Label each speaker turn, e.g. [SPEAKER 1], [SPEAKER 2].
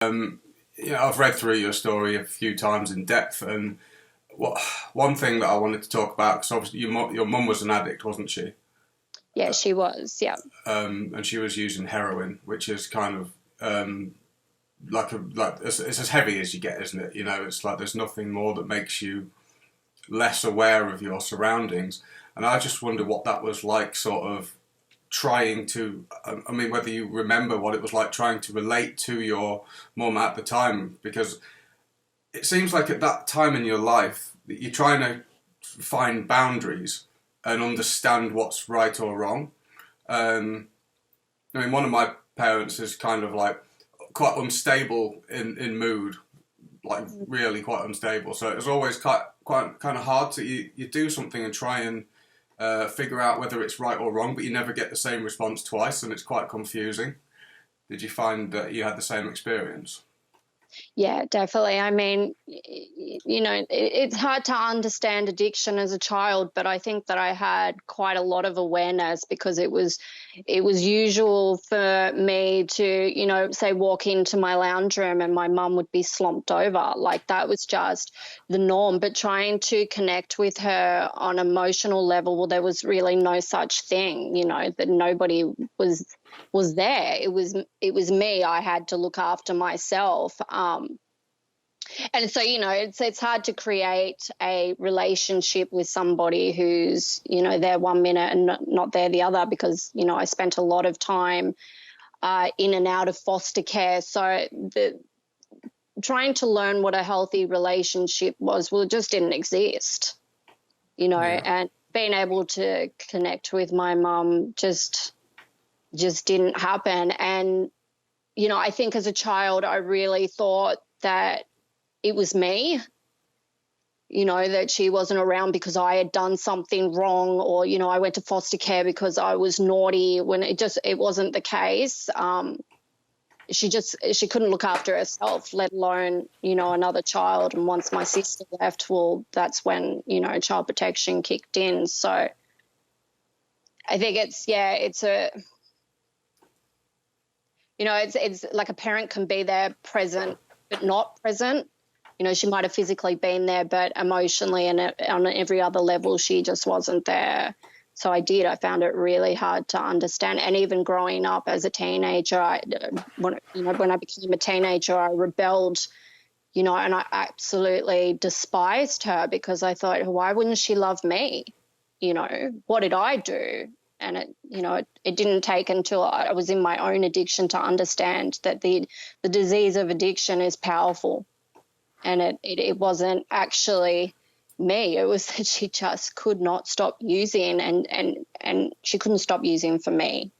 [SPEAKER 1] I've read through your story a few times in depth, and one thing that I wanted to talk about, because obviously your mum was an addict, wasn't she?
[SPEAKER 2] Yeah, she was. Yeah.
[SPEAKER 1] And she was using heroin, which is kind of like it's as heavy as you get, isn't it? It's like there's nothing more that makes you less aware of your surroundings. And I just wonder what that was like, sort of trying to, I mean, whether you remember what it was like trying to relate to your mum at the time, because it seems like at that time in your life that you're trying to find boundaries and understand what's right or wrong. I mean, one of my parents is kind of like quite unstable in mood, like really quite unstable. So it was always quite kind of hard to you do something and try and figure out whether it's right or wrong, but you never get the same response twice, and it's quite confusing. Did you find that you had the same experience?
[SPEAKER 2] Yeah, definitely. I mean, it's hard to understand addiction as a child, but I think that I had quite a lot of awareness because it was usual for me to, say walk into my lounge room and my mum would be slumped over. Like that was just the norm. But trying to connect with her on emotional level, well, there was really no such thing, that nobody was there. It was me. I had to look after myself. And so, it's hard to create a relationship with somebody who's, there one minute and not there the other, because, I spent a lot of time in and out of foster care. So trying to learn what a healthy relationship was, well, it just didn't exist,
[SPEAKER 1] Yeah.
[SPEAKER 2] and being able to connect with my mum just didn't happen. And, I think as a child, I really thought that it was me, that she wasn't around because I had done something wrong, or, I went to foster care because I was naughty, when it wasn't the case. She couldn't look after herself, let alone, another child. And once my sister left, well, that's when, child protection kicked in. So I think it's like a parent can be there present, but not present. She might have physically been there, but emotionally and on every other level, she just wasn't there. So I found it really hard to understand. And even growing up as a teenager, when I became a teenager, I rebelled, and I absolutely despised her because I thought, why wouldn't she love me? What did I do? And it didn't take until I was in my own addiction to understand that the disease of addiction is powerful. And it wasn't actually me. It was that she just could not stop using, and she couldn't stop using for me.